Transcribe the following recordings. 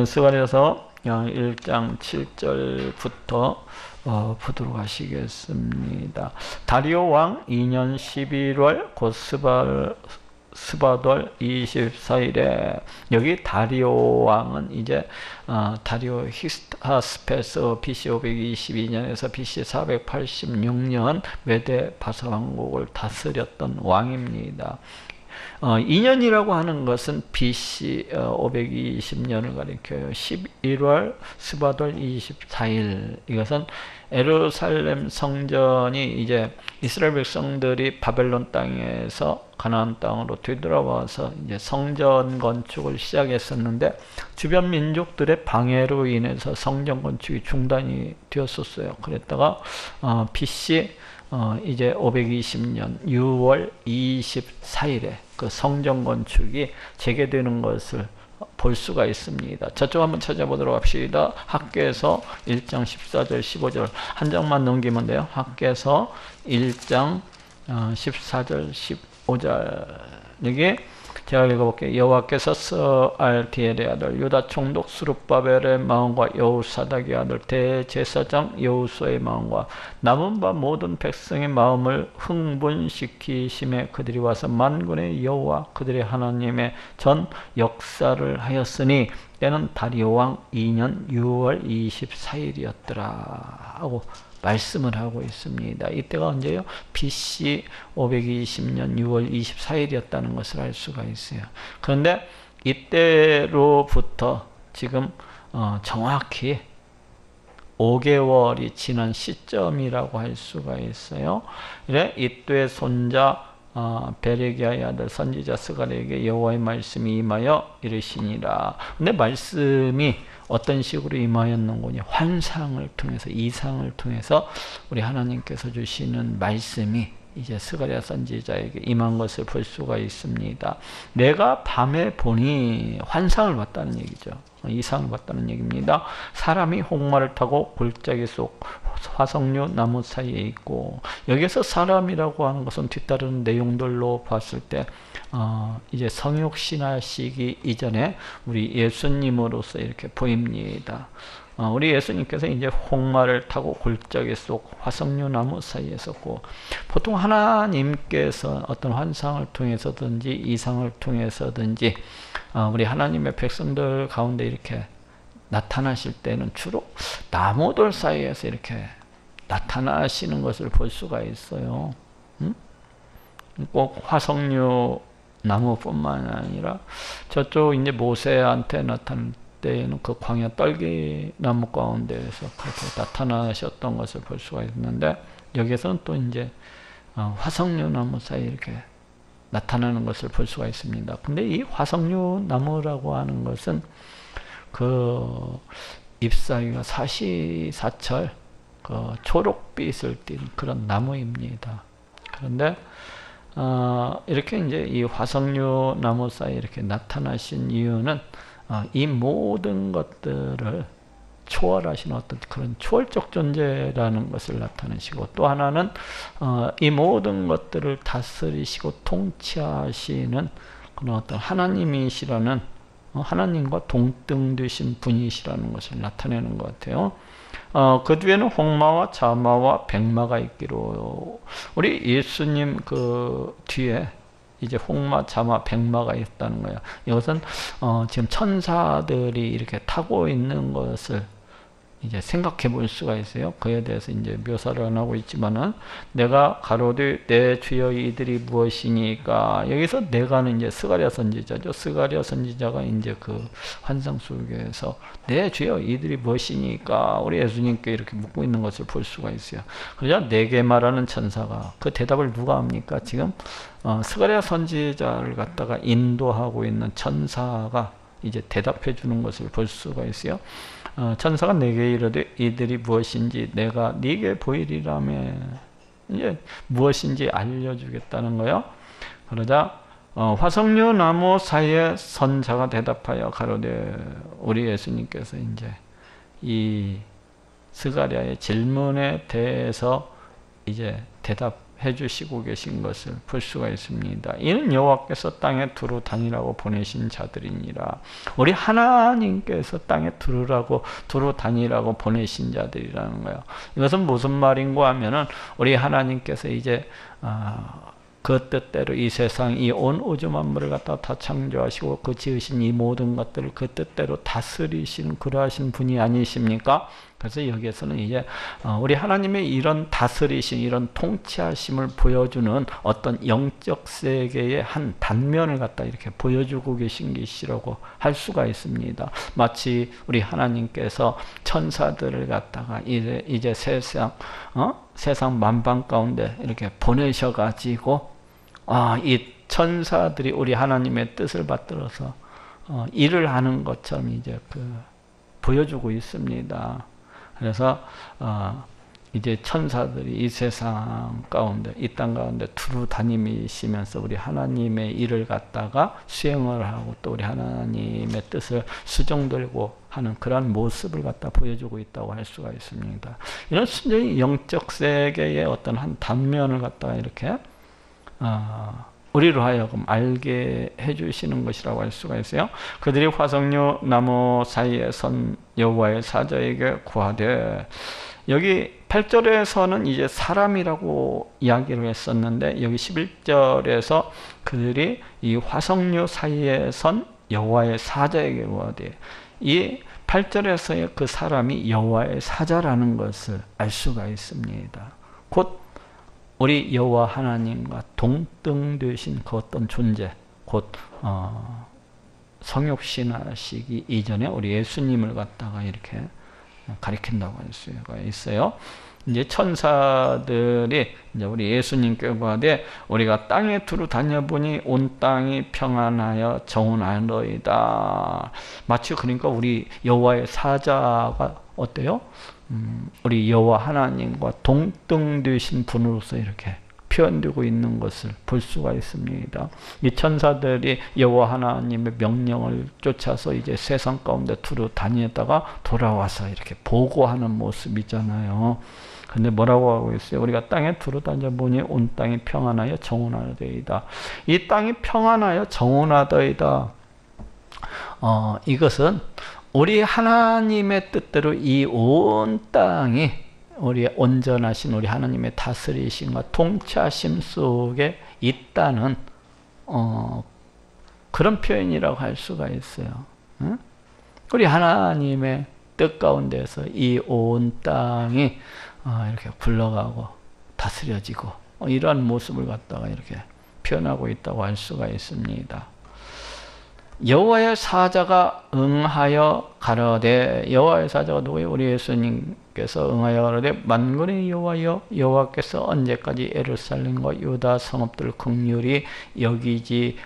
스가랴서 1장 7절부터 보도록 하시겠습니다. 다리오 왕 2년 11월 곧 스바돌 24일에 여기 다리오 왕은 이제 다리오 히스타스페스 BC 522년에서 BC 486년 메데 바사 왕국을 다스렸던 왕입니다. 2년이라고 하는 것은 BC 520년을 가리켜요. 11월 스바돌 24일, 이것은 예루살렘 성전이 이제 이스라엘 백성들이 바벨론 땅에서 가나안 땅으로 되돌아와서 이제 성전 건축을 시작했었는데 주변 민족들의 방해로 인해서 성전 건축이 중단이 되었었어요. 그랬다가 BC 이제 520년 6월 24일에 그 성전 건축이 재개되는 것을 볼 수가 있습니다. 저쪽 한번 찾아보도록 합시다. 학개서 1장 14절 15절 한 장만 넘기면 돼요. 학개서 1장 14절 15절 여기 제가 읽어볼게요. 여호와께서 스알티엘의 아들 유다 총독 스룹바벨의 마음과 여호사닥의 아들 대제사장 여호수아의 마음과 남은 바 모든 백성의 마음을 흥분시키심에 그들이 와서 만군의 여호와 그들의 하나님의 전 역사를 하였으니 때는 다리오 왕 2년 6월 24일이었더라 하고 말씀을 하고 있습니다. 이때가 언제요? BC 520년 6월 24일이었다는 것을 알 수가 있어요. 그런데 이때로부터 지금 정확히 5개월이 지난 시점이라고 할 수가 있어요. 그래 이때 손자 베레기야의 아들 선지자 스가랴에게 여호와의 말씀이 임하여 이르시니라. 근데 말씀이 어떤 식으로 임하였는고냐? 환상을 통해서, 이상을 통해서 우리 하나님께서 주시는 말씀이 이제 스가랴 선지자에게 임한 것을 볼 수가 있습니다. 내가 밤에 보니 환상을 봤다는 얘기죠. 이상을 봤다는 얘기입니다. 사람이 홍마를 타고 골짜기 속 화석류 나무 사이에 있고, 여기서 사람이라고 하는 것은 뒤따르는 내용들로 봤을 때 이제 성육신하시기 이전에 우리 예수님으로서 이렇게 보입니다. 우리 예수님께서 이제 홍마를 타고 골짜기 속 화석류 나무 사이에 있었고, 보통 하나님께서 어떤 환상을 통해서든지 이상을 통해서든지 우리 하나님의 백성들 가운데 이렇게 나타나실 때는 주로 나무들 사이에서 이렇게 나타나시는 것을 볼 수가 있어요. 꼭 화석류 나무뿐만 아니라 저쪽 이제 모세한테 나타날 때에는 그 광야 떨기나무 가운데에서 그렇게 나타나셨던 것을 볼 수가 있는데, 여기에서는 또 이제 화석류 나무 사이에 이렇게 나타나는 것을 볼 수가 있습니다. 근데 이 화석류 나무라고 하는 것은 그 잎사귀가 사시사철 그 초록빛을 띤 그런 나무입니다. 그런데 이렇게 이제 이 화석류 나무 사이에 이렇게 나타나신 이유는 이 모든 것들을 초월하신 어떤 그런 초월적 존재라는 것을 나타내시고, 또 하나는 이 모든 것들을 다스리시고 통치하시는 그런 어떤 하나님이시라는, 하나님과 동등되신 분이시라는 것을 나타내는 것 같아요. 그 뒤에는 홍마와 자마와 백마가 있기로, 우리 예수님 그 뒤에 이제 홍마, 자마, 백마가 있다는 거예요. 이것은 지금 천사들이 이렇게 타고 있는 것을 이제 생각해 볼 수가 있어요. 그에 대해서 이제 묘사를 안 하고 있지만은, 내가 가로되 내 주여 이들이 무엇이니까, 여기서 내가는 이제 스가랴 선지자죠. 스가랴 선지자가 이제 그 환상 속에서 내 주여 이들이 무엇이니까 우리 예수님께 이렇게 묻고 있는 것을 볼 수가 있어요. 그러자 내게 말하는 천사가, 그 대답을 누가 합니까? 지금 스가랴 선지자를 갖다가 인도하고 있는 천사가 이제 대답해 주는 것을 볼 수가 있어요. 천사가 내게 이르되 이들이 무엇인지 내가 네게 보이리라며, 이제 무엇인지 알려주겠다는 거예요. 그러자 화석류 나무 사이에 선자가 대답하여 가로되, 우리 예수님께서 이제 이 스가랴의 질문에 대해서 이제 대답해 해주시고 계신 것을 볼 수가 있습니다. 이는 여호와께서 땅에 두루 다니라고 보내신 자들이니라. 우리 하나님께서 땅에 두루 다니라고 보내신 자들이라는 거예요. 이것은 무슨 말인가 하면은 우리 하나님께서 이제 그 뜻대로 이 세상, 이 온 우주 만물을 갖다 다 창조하시고 그 지으신 이 모든 것들을 그 뜻대로 다스리시는 그러하신 분이 아니십니까? 그래서 여기에서는 이제 우리 하나님의 이런 다스리신, 이런 통치하심을 보여주는 어떤 영적 세계의 한 단면을 갖다 이렇게 보여주고 계신 것이라고 할 수가 있습니다. 마치 우리 하나님께서 천사들을 갖다가 이제 세상 만방 가운데 이렇게 보내셔가지고 이 천사들이 우리 하나님의 뜻을 받들어서 일을 하는 것처럼 이제 보여주고 있습니다. 그래서 이제 천사들이 이 세상 가운데, 이 땅 가운데 두루 다니시면서 우리 하나님의 일을 갖다가 수행을 하고 또 우리 하나님의 뜻을 수종들고 하는 그러한 모습을 갖다 보여주고 있다고 할 수가 있습니다. 이런 순전히 영적 세계의 어떤 한 단면을 갖다가 이렇게 우리로 하여금 알게 해주시는 것이라고 할 수가 있어요. 그들이 화석류 나무 사이에 선 여호와의 사자에게 구하되, 여기 8절에서는 이제 사람이라고 이야기를 했었는데 여기 11절에서 그들이 이 화석류 사이에 선 여호와의 사자에게 구하되, 이 8절에서의 그 사람이 여호와의 사자라는 것을 알 수가 있습니다. 곧 우리 여호와 하나님과 동등되신 그 어떤 존재, 곧 성육신하시기 이전에 우리 예수님을 갖다가 이렇게 가리킨다고 할 수가 있어요. 이제 천사들이 이제 우리 예수님께 구하되, 우리가 땅에 두루 다녀보니 온 땅이 평안하여 정운하노이다. 마치 그러니까 우리 여호와의 사자가 어때요? 우리 여호와 하나님과 동등되신 분으로서 이렇게 표현되고 있는 것을 볼 수가 있습니다. 이 천사들이 여호와 하나님의 명령을 쫓아서 이제 세상 가운데 두루 다니다가 돌아와서 이렇게 보고하는 모습이잖아요. 근데 뭐라고 하고 있어요? 우리가 땅에 두루 다녀보니 온 땅이 평안하여 정운하더이다. 이 땅이 평안하여 정운하더이다. 이것은 우리 하나님의 뜻대로 이 온 땅이 우리 온전하신 우리 하나님의 다스리심과 통치하심 속에 있다는 그런 표현이라고 할 수가 있어요. 응? 우리 하나님의 뜻 가운데서 이 온 땅이 이렇게 굴러가고 다스려지고 이러한 모습을 갖다가 이렇게 표현하고 있다고 할 수가 있습니다. 여호와의 사자가 응하여 가로되, 여호와의 사자가 누구예요? 우리 예수님께서 응하여 가로되, 만군의 여호와여, 여호와께서 언제까지 예루살렘과 유다 성읍들을 긍휼히 여기지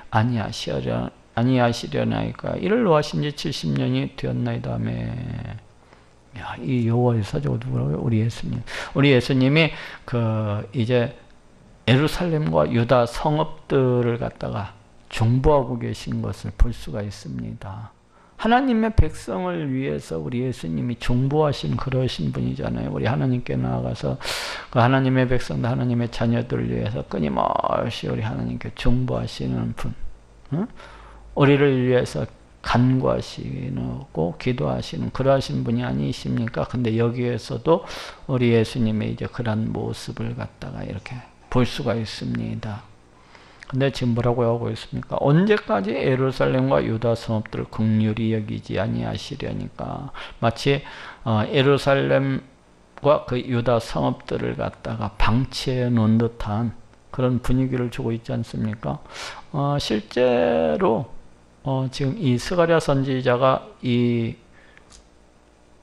아니하시려나이까? 이를 노하신 지 70년이 되었나이다. 아멘. 이 여호와의 사자가 누구라고요? 우리 예수님. 우리 예수님이 이제 예루살렘과 유다 성읍들을 갖다가 중보하고 계신 것을 볼 수가 있습니다. 하나님의 백성을 위해서 우리 예수님이 중보하신 그러신 분이잖아요. 우리 하나님께 나아가서 그 하나님의 백성들, 하나님의 자녀들을 위해서 끊임없이 우리 하나님께 중보하시는 분, 우리를 위해서 간구하시고 기도하시는 그러하신 분이 아니십니까? 근데 여기에서도 우리 예수님의 이제 그런 모습을 갖다가 이렇게 볼 수가 있습니다. 근데 지금 뭐라고 하고 있습니까? 언제까지 예루살렘과 유다 성읍들을 긍휼히 여기지 아니하시려니까? 마치 예루살렘과 그 유다 성읍들을 갖다가 방치해 놓은 듯한 그런 분위기를 주고 있지 않습니까? 실제로 지금 이 스가랴 선지자가 이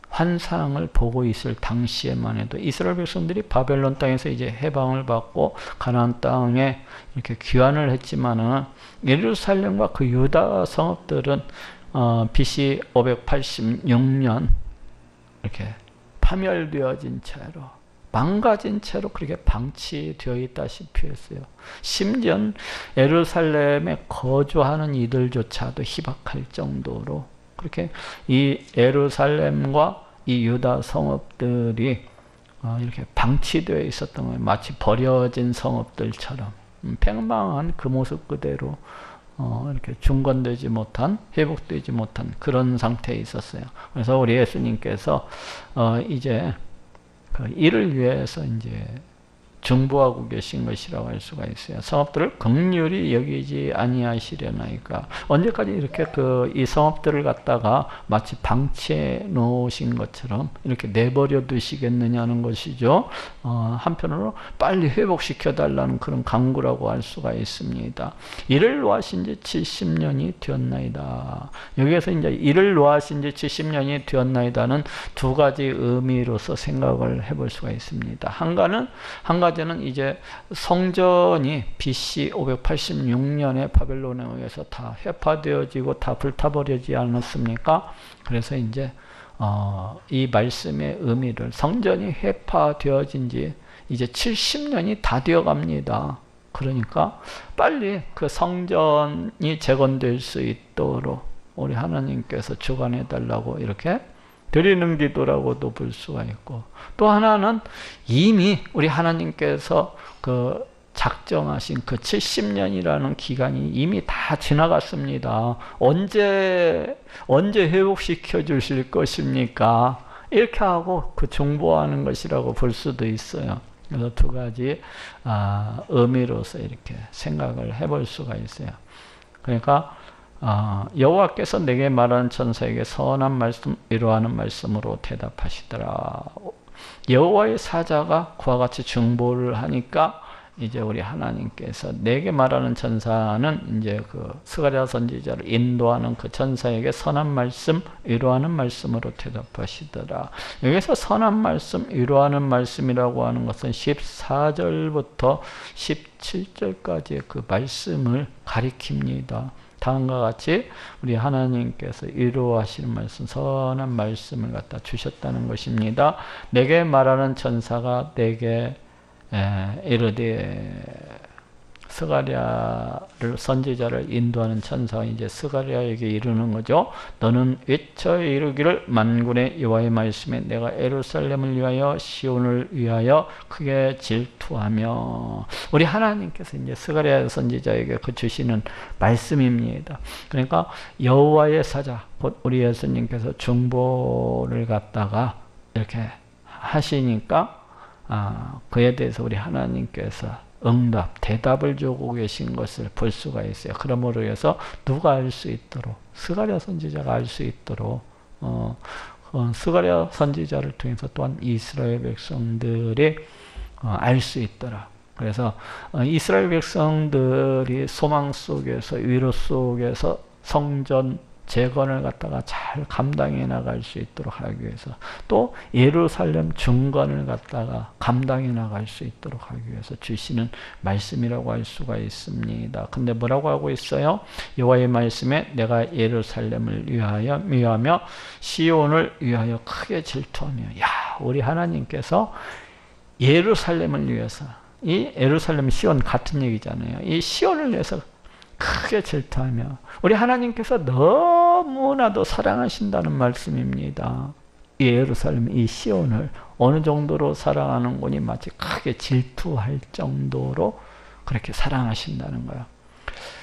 환상을 보고 있을 당시에만 해도 이스라엘 백성들이 바벨론 땅에서 이제 해방을 받고 가나안 땅에 이렇게 귀환을 했지만은 예루살렘과 그 유다 성읍들은 BC 586년 이렇게 파멸되어진 채로 망가진 채로 그렇게 방치되어 있다시피 했어요. 심지어 예루살렘에 거주하는 이들조차도 희박할 정도로 그렇게 이 예루살렘과 이 유다 성읍들이 이렇게 방치되어 있었던 거예요. 마치 버려진 성읍들처럼 팽방한 그 모습 그대로 이렇게 중건되지 못한, 회복되지 못한 그런 상태에 있었어요. 그래서 우리 예수님께서 이제 이를 위해서 이제 중보하고 계신 것이라고 할 수가 있어요. 성읍들을 긍휼히 여기지 아니하시려나이까. 언제까지 이렇게 이 성읍들을 갖다가 마치 방치해 놓으신 것처럼 이렇게 내버려 두시겠느냐는 것이죠. 한편으로 빨리 회복시켜 달라는 그런 강구라고 할 수가 있습니다. 이를 노하신 지 70년이 되었나이다. 여기에서 이제 이를 노하신 지 70년이 되었나이다는 두 가지 의미로서 생각을 해볼 수가 있습니다. 한 가지는 이제 성전이 BC 586년에 바벨론에 의해서 다 회파되어지고 다 불타버리지 않았습니까? 그래서 이제 이 말씀의 의미를, 성전이 회파되어진 지 이제 70년이 다 되어 갑니다. 그러니까 빨리 그 성전이 재건될 수 있도록 우리 하나님께서 주관해 달라고 이렇게 드리는 기도라고도 볼 수가 있고, 또 하나는 이미 우리 하나님께서 작정하신 70년이라는 기간이 이미 다 지나갔습니다. 언제 회복시켜 주실 것입니까? 이렇게 하고 중보하는 것이라고 볼 수도 있어요. 그래서 두 가지 의미로서 이렇게 생각을 해볼 수가 있어요. 그러니까 여호와께서 내게 말하는 천사에게 선한 말씀, 위로하는 말씀으로 대답하시더라. 여호와의 사자가 그와 같이 중보를 하니까 이제 우리 하나님께서 내게 말하는 천사는 이제 스가랴 선지자를 인도하는 그 천사에게 선한 말씀, 위로하는 말씀으로 대답하시더라. 여기서 선한 말씀, 위로하는 말씀이라고 하는 것은 14절부터 17절까지의 그 말씀을 가리킵니다. 다음과 같이 우리 하나님께서 위로하시는 말씀, 선한 말씀을 갖다 주셨다는 것입니다. 내게 말하는 천사가 내게 이르되, 스가랴를 선지자를 인도하는 천사가 이제 스가랴에게 이르는 거죠. 너는 외쳐 이르기를 만군의 여호와의 말씀에 내가 예루살렘을 위하여 시온을 위하여 크게 질투하며. 우리 하나님께서 이제 스가랴 선지자에게 주시는 말씀입니다. 그러니까 여호와의 사자, 곧 우리 예수님께서 중보를 갖다가 이렇게 하시니까 그에 대해서 우리 하나님께서 응답, 대답을 주고 계신 것을 볼 수가 있어요. 그러므로 해서 누가 알 수 있도록, 스가랴 선지자가 알 수 있도록 스가랴 선지자를 통해서 또한 이스라엘 백성들이 알 수 있더라. 그래서 이스라엘 백성들이 소망 속에서, 위로 속에서 성전 재건을 갖다가 잘 감당해 나갈 수 있도록 하기 위해서, 또 예루살렘 중건을 갖다가 감당해 나갈 수 있도록 하기 위해서 주시는 말씀이라고 할 수가 있습니다. 근데 뭐라고 하고 있어요? 여호와의 말씀에 내가 예루살렘을 위하여 시온을 위하여 크게 질투하며. 우리 하나님께서 예루살렘을 위해서, 이 예루살렘 시온 같은 얘기잖아요. 이 시온을 위해서 크게 질투하며, 우리 하나님께서 너무나도 사랑하신다는 말씀입니다. 이 예루살렘, 이 시온을 어느 정도로 사랑하는 거니 마치 크게 질투할 정도로 그렇게 사랑하신다는 거야.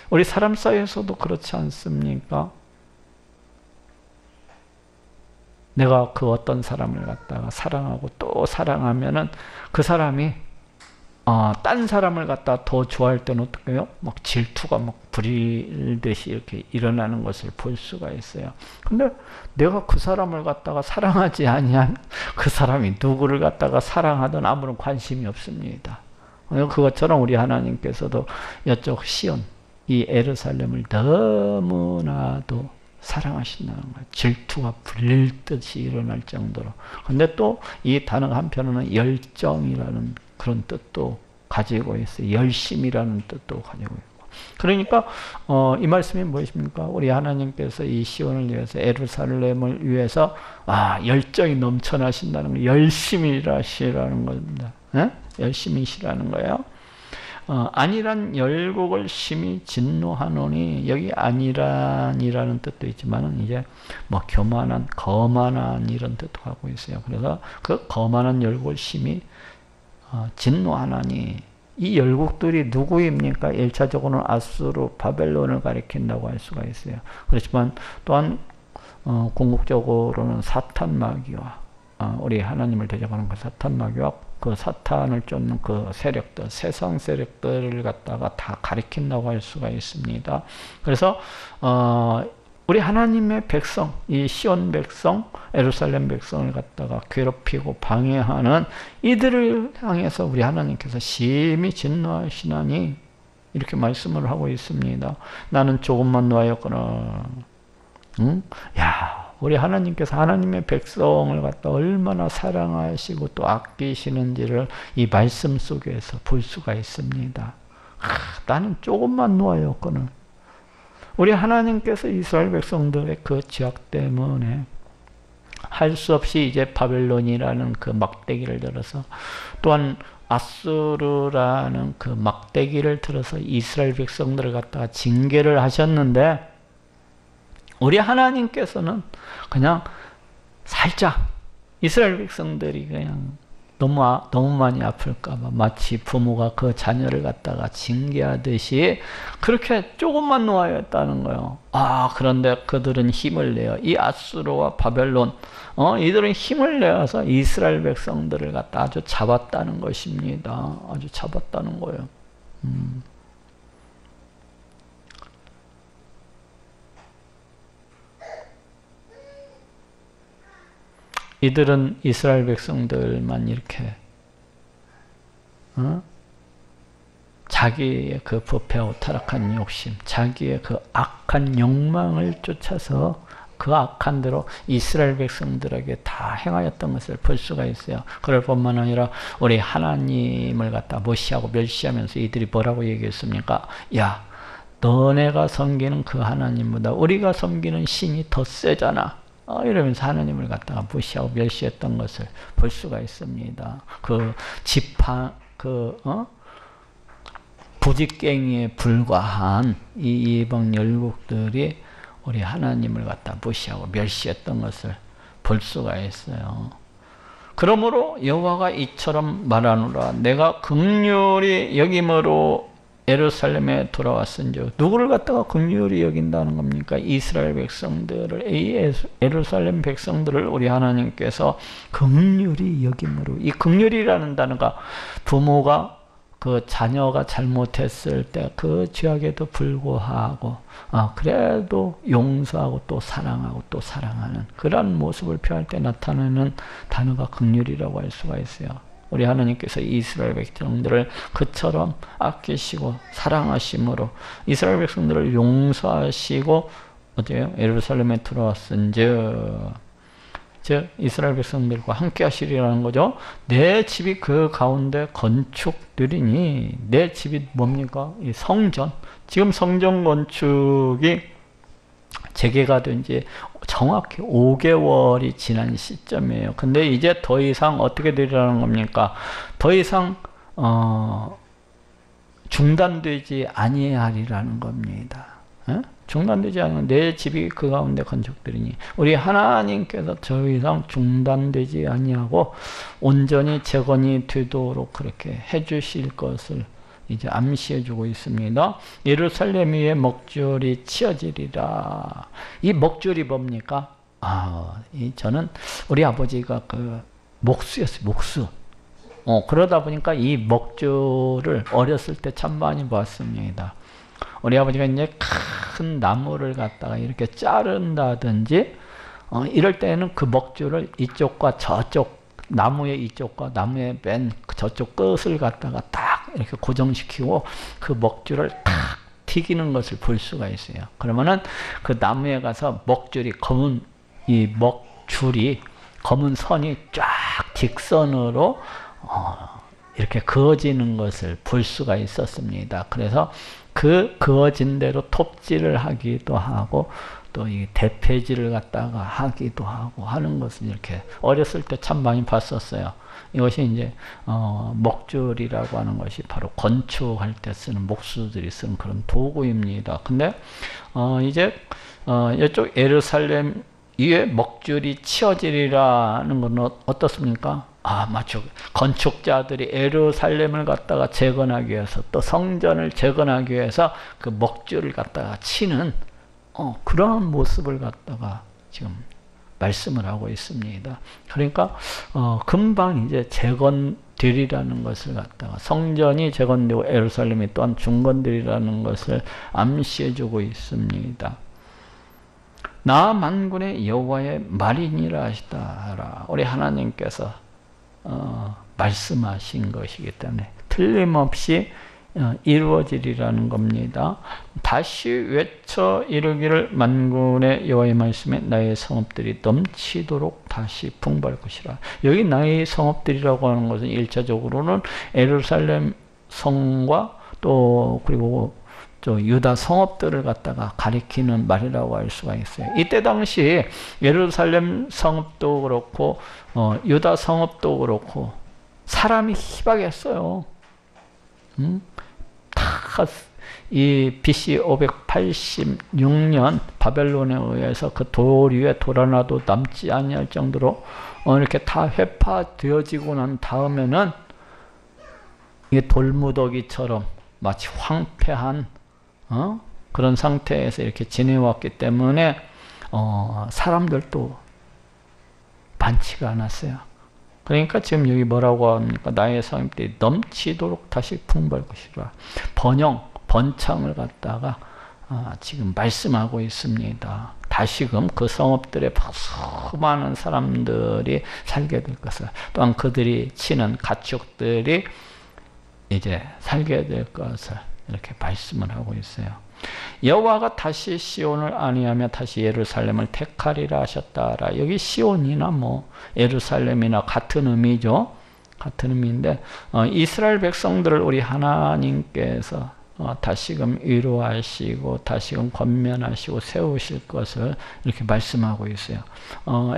우리 사람 사이에서도 그렇지 않습니까? 내가 어떤 사람을 갖다가 사랑하고 또 사랑하면은 그 사람이 딴 사람을 갖다 더 좋아할 때는 어떻게 해요? 막 질투가 막 부릴듯이 이렇게 일어나는 것을 볼 수가 있어요. 근데 내가 그 사람을 갖다가 사랑하지 아니하면 그 사람이 누구를 갖다가 사랑하든 아무런 관심이 없습니다. 그것처럼 우리 하나님께서도 이쪽 시온, 이 예루살렘을 너무나도 사랑하신다는 거예요. 질투가 불릴 듯이 일어날 정도로. 근데 또 이 단어 한편으로는 열정이라는 그런 뜻도 가지고 있어요. 열심이라는 뜻도 가지고 있고. 그러니까 이 말씀이 무엇입니까? 우리 하나님께서 이 시온을 위해서, 예루살렘을 위해서 열정이 넘쳐나신다는 거, 열심히 일하시라는 겁니다. 열심히 일하시라는 거예요. 안이란 열국을 심히 진노하노니, 여기 안이란이라는 뜻도 있지만 이제 뭐 교만한, 거만한 이런 뜻도 하고 있어요. 그래서 그 거만한 열국을 심히 진노하나니, 이 열국들이 누구입니까? 1차적으로는 아수르, 바벨론을 가리킨다고 할 수가 있어요. 그렇지만 또한 궁극적으로는 사탄 마귀와 우리 하나님을 대적하는 그 사탄 마귀와 그 사탄을 쫓는 그 세력들, 세상 세력들을 갖다가 다 가리킨다고 할 수가 있습니다. 그래서 우리 하나님의 백성, 이 시온 백성, 예루살렘 백성을 갖다가 괴롭히고 방해하는 이들을 향해서 우리 하나님께서 심히 진노하시나니, 이렇게 말씀을 하고 있습니다. 나는 조금만 놓아였거나, 응? 야, 우리 하나님께서 하나님의 백성을 갖다 얼마나 사랑하시고 또 아끼시는지를 이 말씀 속에서 볼 수가 있습니다. 나는 조금만 놓아였거나, 우리 하나님께서 이스라엘 백성들의 그 죄악 때문에 할 수 없이 이제 바벨론이라는 그 막대기를 들어서, 또한 아수르라는 그 막대기를 들어서 이스라엘 백성들을 갖다가 징계를 하셨는데, 우리 하나님께서는 그냥 살짝 이스라엘 백성들이 그냥 너무 많이 아플까봐 마치 부모가 그 자녀를 갖다가 징계하듯이 그렇게 조금만 놓아였다는 거예요. 그런데 그들은 힘을 내어, 이 아수르와 바벨론, 이들은 힘을 내어서 이스라엘 백성들을 갖다 아주 잡았다는 것입니다. 아주 잡았다는 거예요. 이들은 이스라엘 백성들만 이렇게 자기의 그 부패하고 타락한 욕심, 자기의 그 악한 욕망을 쫓아서 그 악한 대로 이스라엘 백성들에게 다 행하였던 것을 볼 수가 있어요. 그럴 뿐만 아니라 우리 하나님을 갖다 무시하고 멸시하면서 이들이 뭐라고 얘기했습니까? 야, 너네가 섬기는 그 하나님보다 우리가 섬기는 신이 더 세잖아. 이러면서 하나님을 갖다가 무시하고 멸시했던 것을 볼 수가 있습니다. 그 부직갱이에 불과한 이 이방 열국들이 우리 하나님을 갖다 무시하고 멸시했던 것을 볼 수가 있어요. 그러므로 여호와가 이처럼 말하노라. 내가 긍휼히 여김으로 예루살렘에 돌아왔은즉, 누구를 갖다가 긍휼히 여긴다는 겁니까? 이스라엘 백성들을, 이 예루살렘 백성들을 우리 하나님께서 긍휼히 여김으로, 이 긍휼이라는 단어가 부모가 그 자녀가 잘못했을 때 그 죄악에도 불구하고 그래도 용서하고 또 사랑하고 또 사랑하는 그런 모습을 표할 때 나타나는 단어가 긍휼이라고 할 수가 있어요. 우리 하나님께서 이스라엘 백성들을 그처럼 아끼시고 사랑하심으로 이스라엘 백성들을 용서하시고 어때요? 예루살렘에 들어왔은즉, 즉 이스라엘 백성들과 함께 하시리라는 거죠. 내 집이 그 가운데 건축되리니, 내 집이 뭡니까? 이 성전. 지금 성전 건축이 재개가 된 지 정확히 5개월이 지난 시점이에요. 근데 이제 더 이상 어떻게 되리라는 겁니까? 더 이상 중단되지 아니하리라는 겁니다. 중단되지 않은 내 집이 그 가운데 건축되리니, 우리 하나님께서 더 이상 중단되지 아니하고 온전히 재건이 되도록 그렇게 해주실 것을 이제 암시해주고 있습니다. 예루살렘 위에 먹줄이 치어지리라. 이 먹줄이 뭡니까? 저는 우리 아버지가 그 목수였어요. 목수. 그러다 보니까 이 먹줄을 어렸을 때 참 많이 봤습니다. 우리 아버지가 이제 큰 나무를 갖다가 이렇게 자른다든지 이럴 때는 그 먹줄을 이쪽과 저쪽, 나무의 이쪽과 나무의 맨 저쪽 끝을 갖다가 딱 이렇게 고정시키고 그 먹줄을 탁 튀기는 것을 볼 수가 있어요. 그러면은 그 나무에 가서 먹줄이 이 먹줄이 검은 선이 쫙 직선으로 이렇게 그어지는 것을 볼 수가 있었습니다. 그래서 그 그어진 대로 톱질을 하기도 하고 또 이 대패질을 갖다가 하기도 하고 하는 것을 이렇게 어렸을 때 참 많이 봤었어요. 이것이 이제 목줄이라고 하는 것이 바로 건축할 때 쓰는 목수들이 쓰는 그런 도구입니다. 근데 이제 이쪽 예루살렘 위에 먹줄이 치어지리라는 건 어떻습니까? 맞죠. 건축자들이 예루살렘을 갖다가 재건하기 위해서 또 성전을 재건하기 위해서 그 먹줄을 갖다가 치는 그러한 모습을 갖다가 지금 말씀을 하고 있습니다. 그러니까 금방 이제 재건되리라는 것을 갖다가 성전이 재건되고 예루살렘이 또한 중건되리라는 것을 암시해주고 있습니다. 나 만군의 여호와의 말이니라 하시더라. 우리 하나님께서 말씀하신 것이기 때문에 틀림없이 이루어지리라는 겁니다. 다시 외쳐 이르기를 만군의 여호와의 말씀에 나의 성읍들이 넘치도록 다시 풍부할 것이라. 여기 나의 성읍들이라고 하는 것은 1차적으로는 예루살렘 성과 또 그리고 유다 성읍들을 갖다가 가리키는 말이라고 할 수가 있어요. 이때 당시 예루살렘 성읍도 그렇고 유다 성읍도 그렇고 사람이 희박했어요. 다 이 BC 586년 바벨론에 의해서 그 돌 위에 돌 하나도 남지 아니할 정도로 이렇게 다 회파되어지고 난 다음에는 이게 돌무더기처럼 마치 황폐한 그런 상태에서 이렇게 지내왔기 때문에 사람들도 많지가 않았어요. 그러니까 지금 여기 뭐라고 합니까? 나의 성읍들이 넘치도록 다시 풍부할 것이라. 번창을 갖다가 지금 말씀하고 있습니다. 다시금 그 성읍들에 수많은 사람들이 살게 될 것을, 또한 그들이 치는 가축들이 이제 살게 될 것을 이렇게 말씀을 하고 있어요. 여호와가 다시 시온을 안위하며 다시 예루살렘을 택하리라 하셨다라. 여기 시온이나 예루살렘이나 같은 의미죠. 같은 의미인데 이스라엘 백성들을 우리 하나님께서 다시금 위로하시고 다시금 권면하시고 세우실 것을 이렇게 말씀하고 있어요.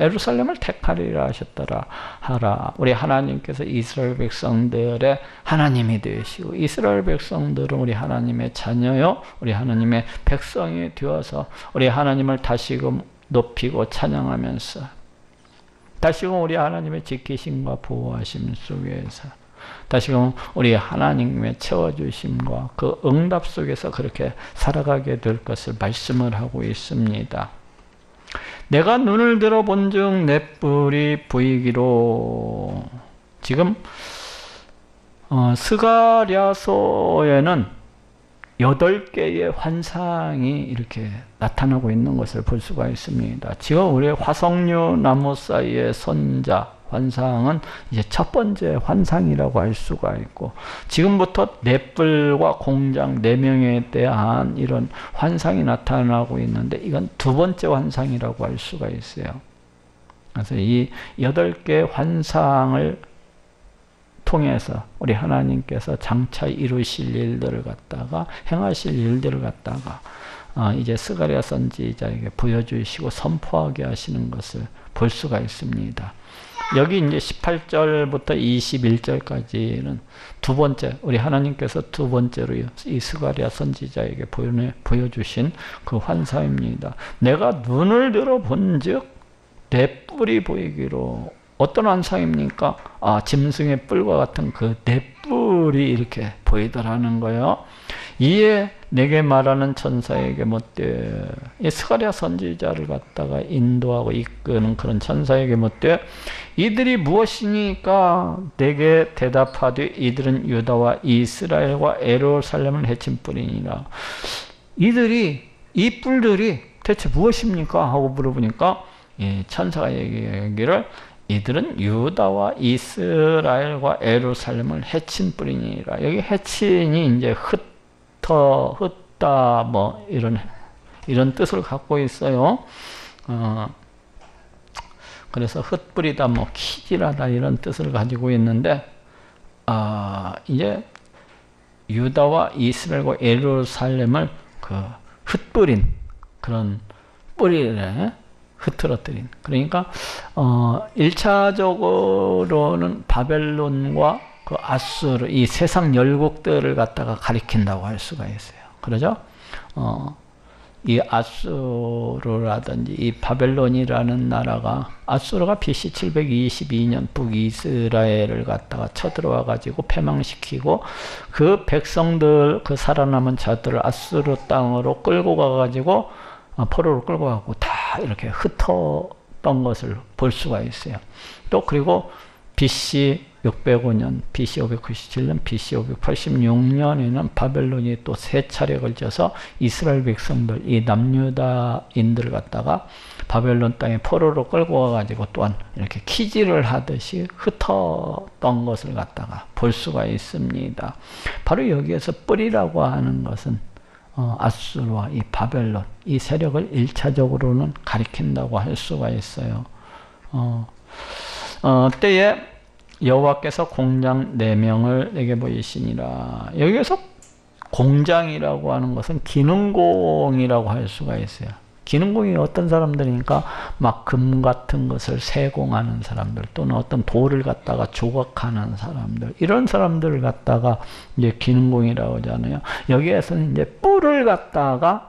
예루살렘을 택하리라 하셨더라 하라. 우리 하나님께서 이스라엘 백성들의 하나님이 되시고 이스라엘 백성들은 우리 하나님의 자녀요 우리 하나님의 백성이 되어서 우리 하나님을 다시금 높이고 찬양하면서 다시금 우리 하나님의 지키심과 보호하심 속에서 다시금 우리 하나님의 채워주심과 그 응답 속에서 그렇게 살아가게 될 것을 말씀을 하고 있습니다. 내가 눈을 들어 본즉 내 뿔이 보이기로. 지금 스가랴서에는 8개의 환상이 이렇게 나타나고 있는 것을 볼 수가 있습니다. 지금 우리 화석류 나무 사이의 선자 환상은 이제 첫 번째 환상이라고 할 수가 있고, 지금부터 넷뿔과 공장 4명에 대한 이런 환상이 나타나고 있는데 이건 두 번째 환상이라고 할 수가 있어요. 그래서 이 8개 환상을 통해서 우리 하나님께서 장차 이루실 일들을 갖다가 행하실 일들을 갖다가 이제 스가랴 선지자에게 보여주시고 선포하게 하시는 것을 볼 수가 있습니다. 여기 이제 18절부터 21절까지는 두 번째, 우리 하나님께서 두 번째로 이 스가랴 선지자에게 보여주신 그 환상입니다. 내가 눈을 들어 본즉 내 뿔이 보이기로. 어떤 환상입니까? 짐승의 뿔과 같은 그 내 뿔이 이렇게 보이더라는 거예요. 이에 내게 말하는 천사에게 못되, 이 스가랴 선지자를 갖다가 인도하고 이끄는 그런 천사에게 못되, 이들이 무엇이니까 내게 대답하되 이들은 유다와 이스라엘과 예루살렘을 해친 뿔이니라. 이 뿔들이 대체 무엇입니까? 하고 물어보니까 천사가 얘기하기를 이들은 유다와 이스라엘과 예루살렘을 해친 뿔이니라. 여기 해친이 이제 흩다 이런 뜻을 갖고 있어요. 그래서 흩뿌리다 키질하다 이런 뜻을 가지고 있는데 이제 유다와 이스라엘과 예루살렘을 그 흩뿌린 그런 뿌리를 흐트러뜨린. 그러니까 1차적으로는 바벨론과 그 아수르, 이 세상 열국들을 갖다가 가리킨다고 할 수가 있어요. 그러죠? 이 아수르라든지 이 바벨론이라는 나라가, 아수르가 BC 722년 북이스라엘을 갖다가 쳐들어와 가지고 패망시키고 그 백성들, 그 살아남은 자들을 아수르 땅으로 끌고 가 가지고 포로로 끌고 가고 다 이렇게 흩었던 것을 볼 수가 있어요. 또 그리고 BC 605년, BC 597년, BC 586년에는 바벨론이 또 세 차례 걸쳐서 이스라엘 백성들, 이 남유다인들을 갖다가 바벨론 땅에 포로로 끌고 와가지고 또한 이렇게 키질을 하듯이 흩었던 것을 갖다가 볼 수가 있습니다. 바로 여기에서 뿌리라고 하는 것은 아수르와 이 바벨론, 이 세력을 1차적으로는 가리킨다고 할 수가 있어요. 때에 여호와께서 공장 4명을 내게 보이시니라. 여기에서 공장이라고 하는 것은 기능공이라고 할 수가 있어요. 기능공이 어떤 사람들이니까 막 금 같은 것을 세공하는 사람들, 또는 어떤 돌을 갖다가 조각하는 사람들, 이런 사람들을 갖다가 이제 기능공이라고 하잖아요. 여기에서는 이제 뿔을 갖다가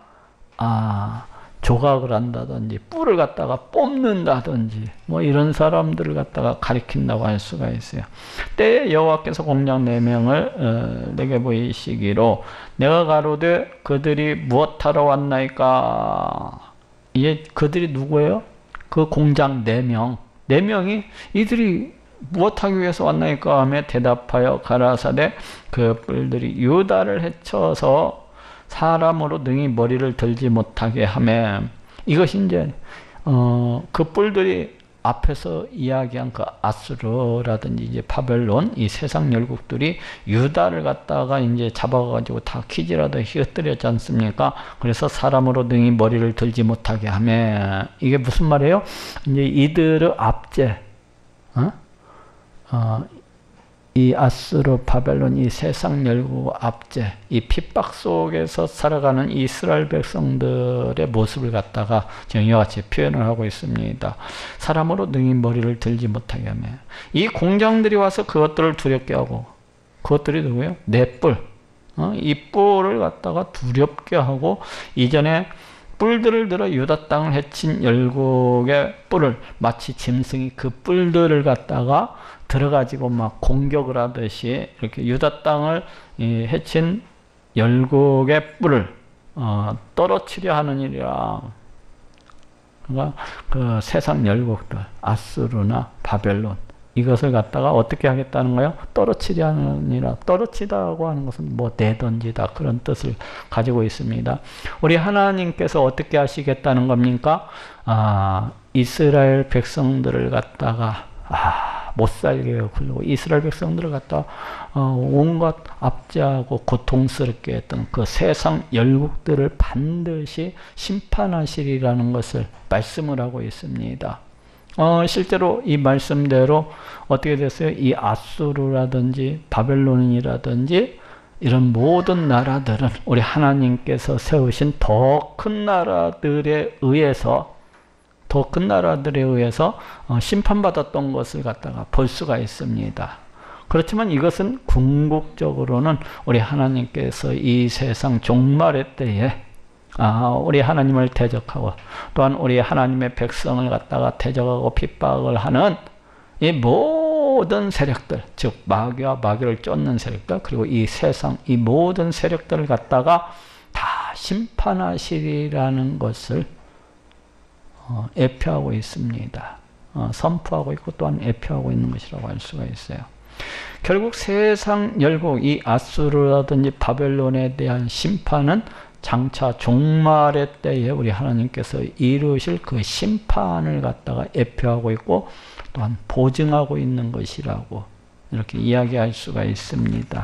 조각을 한다든지 뿔을 갖다가 뽑는다든지 뭐 이런 사람들을 갖다가 가리킨다고 할 수가 있어요. 때에 여호와께서 공장 4명을 내게 보이시기로 내가 가로되 그들이 무엇하러 왔나이까. 이게 그들이 누구예요? 그 공장 4명. 4명이 이들이 무엇하기 위해서 왔나이까 하며 대답하여 가라사대 그 뿔들이 유다를 해쳐서 사람으로 능히 머리를 들지 못하게 하며, 이것이 이제 그 뿔들이 앞에서 이야기한 그 아수르라든지 이제 바벨론, 이 세상 열국들이 유다를 갖다가 이제 잡아가지고 다 키질하듯이 흩뜨렸지 않습니까? 그래서 사람으로 능히 머리를 들지 못하게 하며, 이게 무슨 말이에요? 이제 이들의 압제, 이 아수르, 바벨론, 이 세상 열국 압제, 이 핍박 속에서 살아가는 이스라엘 백성들의 모습을 갖다가 지금 이와 같이 표현을 하고 있습니다. 사람으로 능히 머리를 들지 못하게 하며, 이 공장들이 와서 그것들을 두렵게 하고, 그것들이 누구예요? 내 뿔, 이 뿔을 갖다가 두렵게 하고, 이전에 뿔들을 들어 유다 땅을 해친 열국의 뿔을, 마치 짐승이 그 뿔들을 갖다가 들어가지고 막 공격을 하듯이 이렇게 유다 땅을 해친 열국의 뿔을 떨어뜨려 하느니라. 그러니까 그 세상 열국들, 아수르나 바벨론, 이것을 갖다가 어떻게 하겠다는 거예요? 떨어뜨려 하느니라. 떨어뜨리다고 하는 것은 뭐 내던지다, 그런 뜻을 가지고 있습니다. 우리 하나님께서 어떻게 하시겠다는 겁니까? 이스라엘 백성들을 갖다가 못살게 굴르고 이스라엘 백성들을 갖다 온갖 압제하고 고통스럽게 했던 그 세상 열국들을 반드시 심판하시리라는 것을 말씀을 하고 있습니다. 실제로 이 말씀대로 어떻게 됐어요? 이 아수르라든지 바벨론이라든지 이런 모든 나라들은 우리 하나님께서 세우신 더 큰 나라들에 의해서 심판받았던 것을 갖다가 볼 수가 있습니다. 그렇지만 이것은 궁극적으로는 우리 하나님께서 이 세상 종말의 때에 우리 하나님을 대적하고 또한 우리 하나님의 백성을 갖다가 대적하고 핍박을 하는 이 모든 세력들, 즉 마귀와 마귀를 쫓는 세력들, 그리고 이 세상 이 모든 세력들을 갖다가 다 심판하시리라는 것을 예표하고 있습니다. 선포하고 있고 또한 예표하고 있는 것이라고 할 수가 있어요. 결국 세상 열국, 이 아수르라든지 바벨론에 대한 심판은 장차 종말의 때에 우리 하나님께서 이루실 그 심판을 갖다가 예표하고 있고 또한 보증하고 있는 것이라고 이렇게 이야기할 수가 있습니다.